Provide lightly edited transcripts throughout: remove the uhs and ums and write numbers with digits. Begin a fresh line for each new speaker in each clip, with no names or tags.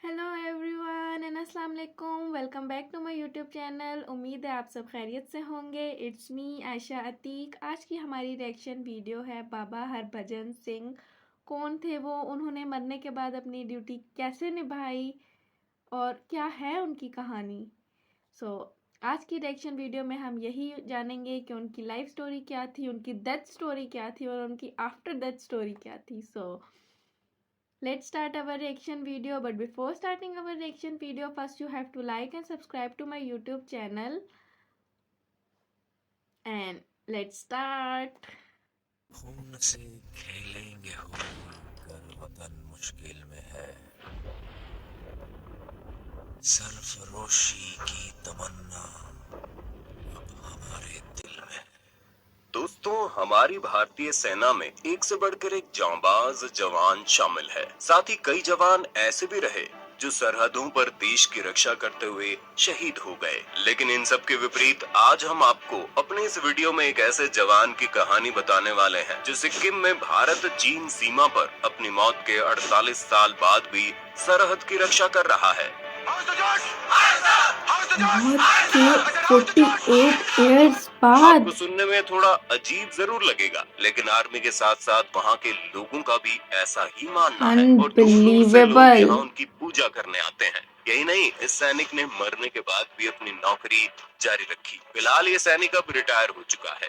Hello everyone and अस्सलाम वालेकुम। Welcome back to my YouTube channel. उम्मीद है आप सब खैरियत से होंगे। It's me Ayesha Atiq. आज की हमारी रिएक्शन वीडियो है बाबा हरभजन सिंह। कौन थे वो, उन्होंने मरने के बाद अपनी ड्यूटी कैसे निभाई और क्या है उनकी कहानी। आज की रिएक्शन वीडियो में हम यही जानेंगे कि उनकी लाइफ स्टोरी क्या थी, उनकी डेथ स्टोरी क्या थी और उनकी आफ्टर डेथ स्टोरी क्या थी। Let's start our reaction video, but before starting our reaction video, first you have to like and subscribe to my YouTube channel. And let's start.
खून से खेलेंगे होली कर वतन मुश्किल में है। सरफरोशी की तमन्ना अब हमारे दिल में है। दोस्तों, हमारी भारतीय सेना में एक से बढ़कर एक जांबाज जवान शामिल है। साथ ही कई जवान ऐसे भी रहे जो सरहदों पर देश की रक्षा करते हुए शहीद हो गए। लेकिन इन सब के विपरीत आज हम आपको अपने इस वीडियो में एक ऐसे जवान की कहानी बताने वाले हैं जो सिक्किम में भारत चीन सीमा पर अपनी मौत के 48 साल बाद भी सरहद की रक्षा कर रहा है।
मौत के 48 ईयर्स बाद।
आपको सुनने में थोड़ा अजीब जरूर लगेगा, लेकिन आर्मी के साथ साथ वहाँ के लोगों का भी ऐसा ही मानना है और दूर दूर से लोग
अनबिलीवेबल।
यहाँ उनकी पूजा करने आते हैं। यही नहीं, इस सैनिक ने मरने के बाद भी अपनी नौकरी जारी रखी। फिलहाल ये सैनिक अब रिटायर हो चुका है।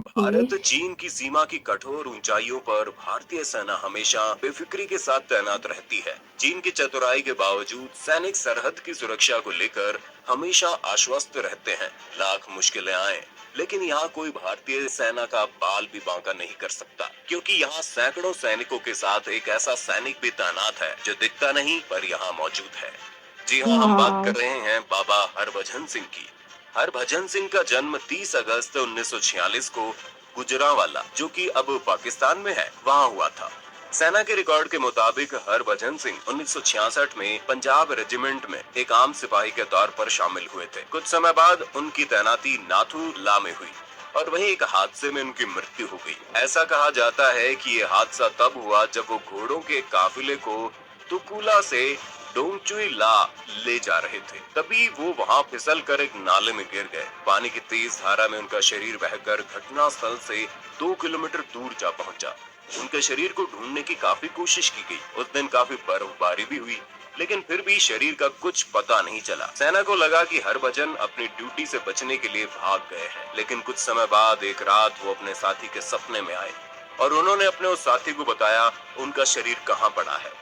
भारत चीन की सीमा की कठोर ऊंचाइयों पर भारतीय सेना हमेशा बेफिक्री के साथ तैनात रहती है। चीन की चतुराई के बावजूद सैनिक सरहद की सुरक्षा को लेकर हमेशा आश्वस्त रहते हैं। लाख मुश्किलें आए, लेकिन यहाँ कोई भारतीय सेना का बाल भी बांका नहीं कर सकता, क्योंकि यहाँ सैकड़ों सैनिकों के साथ एक ऐसा सैनिक भी तैनात है जो दिखता नहीं पर यहाँ मौजूद है। जी हाँ, हम बात कर रहे हैं बाबा हरभजन सिंह की। हरभजन सिंह का जन्म 30 अगस्त 1946 को गुजरांवाला, जो कि अब पाकिस्तान में है, वहाँ हुआ था। सेना के रिकॉर्ड के मुताबिक हरभजन सिंह 1966 में पंजाब रेजिमेंट में एक आम सिपाही के तौर पर शामिल हुए थे। कुछ समय बाद उनकी तैनाती नाथू ला में हुई और वहीं एक हादसे में उनकी मृत्यु हो गई। ऐसा कहा जाता है कि ये हादसा तब हुआ जब वो घोड़ों के काफिले को तुकुला से डोंगचुई ला ले जा रहे थे। तभी वो वहाँ फिसल कर एक नाले में गिर गए। पानी की तेज धारा में उनका शरीर बहकर घटना स्थल से 2 किलोमीटर दूर जा पहुंचा। उनके शरीर को ढूंढने की काफी कोशिश की गई। उस दिन काफी बर्फबारी भी हुई, लेकिन फिर भी शरीर का कुछ पता नहीं चला। सेना को लगा कि हरभजन अपनी ड्यूटी से बचने के लिए भाग गए हैं, लेकिन कुछ समय बाद एक रात वो अपने साथी के सपने में आए और उन्होंने अपने उस साथी को बताया उनका शरीर कहाँ पड़ा है।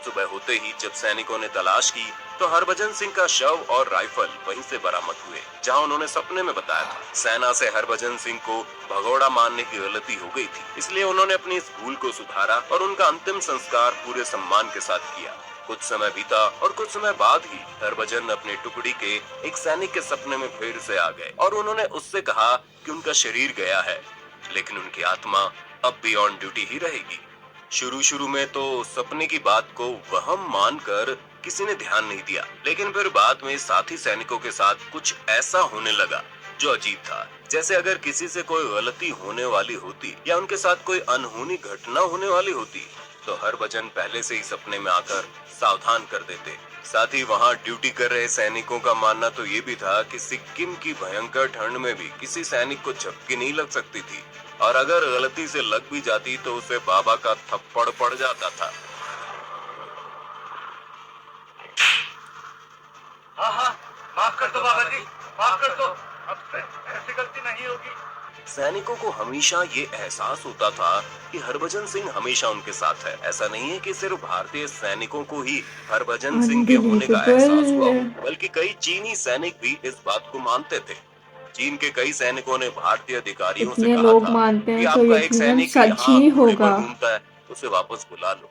सुबह होते ही जब सैनिकों ने तलाश की तो हरभजन सिंह का शव और राइफल वहीं से बरामद हुए, जहां उन्होंने सपने में बताया था। सेना से हरभजन सिंह को भगोड़ा मारने की गलती हो गई थी, इसलिए उन्होंने अपनी इस भूल को सुधारा और उनका अंतिम संस्कार पूरे सम्मान के साथ किया। कुछ समय बीता और कुछ समय बाद ही हरभजन अपनी टुकड़ी के एक सैनिक के सपने में फिर से आ गए और उन्होंने उससे कहा कि उनका शरीर गया है, लेकिन उनकी आत्मा अब भी ऑन ड्यूटी ही रहेगी। शुरू में तो सपने की बात को वहम मानकर किसी ने ध्यान नहीं दिया, लेकिन फिर बाद में साथी सैनिकों के साथ कुछ ऐसा होने लगा जो अजीब था। जैसे अगर किसी से कोई गलती होने वाली होती या उनके साथ कोई अनहोनी घटना होने वाली होती तो हरभजन पहले से ही सपने में आकर सावधान कर देते। साथ ही वहाँ ड्यूटी कर रहे सैनिकों का मानना तो ये भी था कि सिक्किम की भयंकर ठंड में भी किसी सैनिक को झपकी नहीं लग सकती थी और अगर गलती से लग भी जाती तो उसे बाबा का थप्पड़ पड़ जाता था।
हाँ हाँ, माफ कर दो बाबा जी, माफ कर दो, अब से ऐसी गलती नहीं होगी।
सैनिकों को हमेशा ये एहसास होता था कि हरभजन सिंह हमेशा उनके साथ है। ऐसा नहीं है कि सिर्फ भारतीय सैनिकों को ही हरभजन सिंह के होने का एहसास हुआ हो, बल्कि कई चीनी सैनिक भी इस बात को मानते थे। चीन के कई सैनिकों ने भारतीय अधिकारियों से
इतने
कहा
लोग
था
मानते
कि
हैं तो
आपका एक
यकीनन
सैनिक
सच
यहाँ
ही
घोड़े पर
होगा।
घूमता है, उसे वापस बुला लो।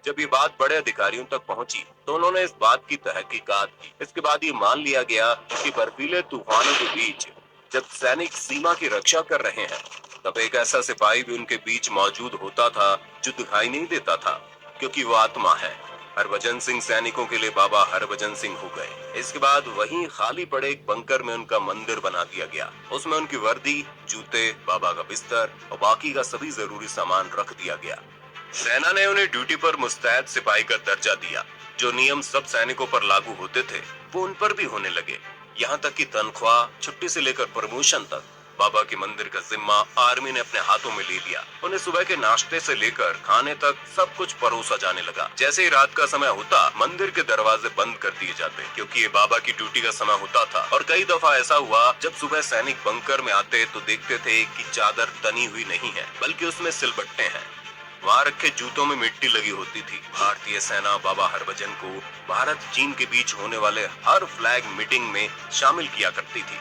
जब ये बात बड़े अधिकारियों तक पहुंची तो उन्होंने इस बात की तहकीकात की। इसके बाद ये मान लिया गया कि बर्फीले तूफानों के बीच जब सैनिक सीमा की रक्षा कर रहे हैं तब एक ऐसा सिपाही भी उनके बीच मौजूद होता था जो दिखाई नहीं देता था, क्योंकि वो आत्मा है। हरभजन सिंह सैनिकों के लिए बाबा हरभजन सिंह हो गए। इसके बाद वहीं खाली पड़े एक बंकर में उनका मंदिर बना दिया गया। उसमें उनकी वर्दी, जूते, बाबा का बिस्तर और बाकी का सभी जरूरी सामान रख दिया गया। सेना ने उन्हें ड्यूटी पर मुस्तैद सिपाही का दर्जा दिया। जो नियम सब सैनिकों पर लागू होते थे वो उन पर भी होने लगे। यहाँ तक कि तनख्वाह, छुट्टी से लेकर प्रमोशन तक बाबा के मंदिर का जिम्मा आर्मी ने अपने हाथों में ले लिया। उन्हें सुबह के नाश्ते से लेकर खाने तक सब कुछ परोसा जाने लगा। जैसे ही रात का समय होता मंदिर के दरवाजे बंद कर दिए जाते, क्योंकि ये बाबा की ड्यूटी का समय होता था। और कई दफा ऐसा हुआ जब सुबह सैनिक बंकर में आते तो देखते थे कि चादर तनी हुई नहीं है बल्कि उसमें सिलबट्टे हैं। वहाँ रखे जूतों में मिट्टी लगी होती थी। भारतीय सेना बाबा हरभजन को भारत चीन के बीच होने वाले हर फ्लैग मीटिंग में शामिल किया करती थी।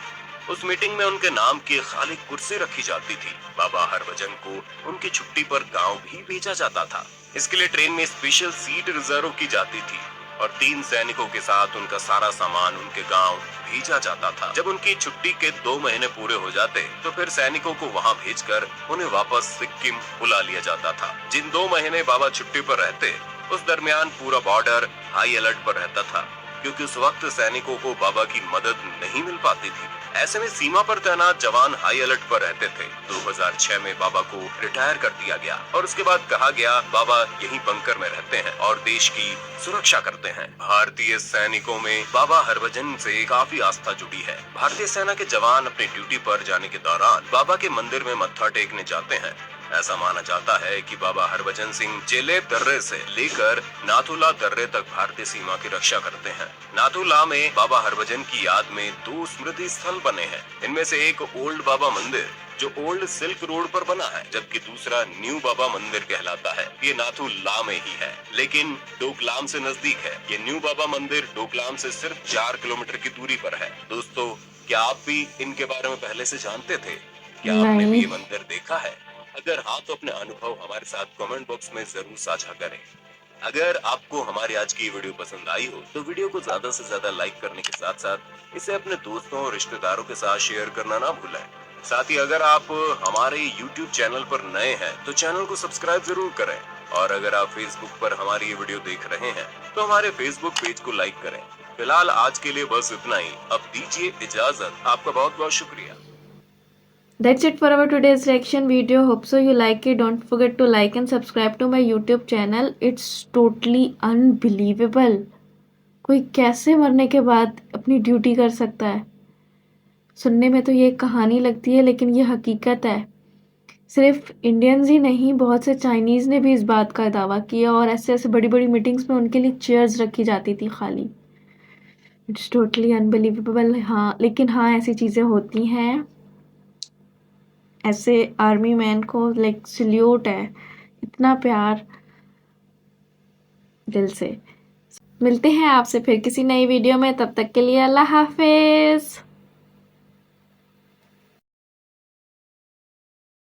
उस मीटिंग में उनके नाम की खाली कुर्सी रखी जाती थी। बाबा हरभजन को उनकी छुट्टी पर गांव भी भेजा जाता था। इसके लिए ट्रेन में स्पेशल सीट रिजर्व की जाती थी और 3 सैनिकों के साथ उनका सारा सामान उनके गांव भेजा जाता था। जब उनकी छुट्टी के 2 महीने पूरे हो जाते तो फिर सैनिकों को वहां भेजकर उन्हें वापस सिक्किम बुला लिया जाता था। जिन 2 महीने बाबा छुट्टी पर रहते उस दरमियान पूरा बॉर्डर हाई अलर्ट पर रहता था, क्योंकि उस वक्त सैनिकों को बाबा की मदद नहीं मिल पाती थी। ऐसे में सीमा पर तैनात जवान हाई अलर्ट पर रहते थे। 2006 में बाबा को रिटायर कर दिया गया और उसके बाद कहा गया बाबा यहीं बंकर में रहते हैं और देश की सुरक्षा करते हैं। भारतीय सैनिकों में बाबा हरभजन से काफी आस्था जुड़ी है। भारतीय सेना के जवान अपनी ड्यूटी पर जाने के दौरान बाबा के मंदिर में मत्था टेकने जाते हैं। ऐसा माना जाता है कि बाबा हरभजन सिंह जेले दर्रे से लेकर नाथुला दर्रे तक भारतीय सीमा की रक्षा करते हैं। नाथुला में बाबा हरभजन की याद में 2 स्मृति स्थल बने हैं। इनमें से एक ओल्ड बाबा मंदिर जो ओल्ड सिल्क रोड पर बना है, जबकि दूसरा न्यू बाबा मंदिर कहलाता है। ये नाथुला में ही है लेकिन डोकलाम से नजदीक है। ये न्यू बाबा मंदिर डोकलाम से सिर्फ 4 किलोमीटर की दूरी पर है। दोस्तों, क्या आप भी इनके बारे में पहले से जानते थे? क्या आपने भी ये मंदिर देखा है? अगर हाँ तो अपने अनुभव हमारे साथ कमेंट बॉक्स में जरूर साझा करें। अगर आपको हमारी आज की वीडियो पसंद आई हो तो वीडियो को ज्यादा से ज्यादा लाइक करने के साथ साथ इसे अपने दोस्तों और रिश्तेदारों के साथ शेयर करना ना भूलें। साथ ही अगर आप हमारे YouTube चैनल पर नए हैं तो चैनल को सब्सक्राइब जरूर करें। और अगर आप Facebook पर हमारी ये वीडियो देख रहे हैं तो हमारे Facebook पेज को लाइक करें। फिलहाल आज के लिए बस इतना ही। अब दीजिए इजाजत। आपका बहुत बहुत शुक्रिया।
That's it for our today's reaction video. Hope so you like it. Don't forget to like and subscribe to my YouTube channel. It's totally unbelievable. कोई कैसे मरने के बाद अपनी ड्यूटी कर सकता है? सुनने में तो ये कहानी लगती है लेकिन ये हकीकत है। सिर्फ इंडियंस ही नहीं, बहुत से चाइनीज़ ने भी इस बात का दावा किया और ऐसे ऐसे बड़ी बड़ी मीटिंग्स में उनके लिए चेयर्स रखी जाती थी खाली। It's totally unbelievable. हाँ, लेकिन हाँ, ऐसी चीज़ें होती हैं। ऐसे आर्मी मैन को लाइक सल्यूट है, इतना प्यार दिल से। मिलते हैं आपसे फिर किसी नई वीडियो में, तब तक के लिए अल्लाह हाफिज।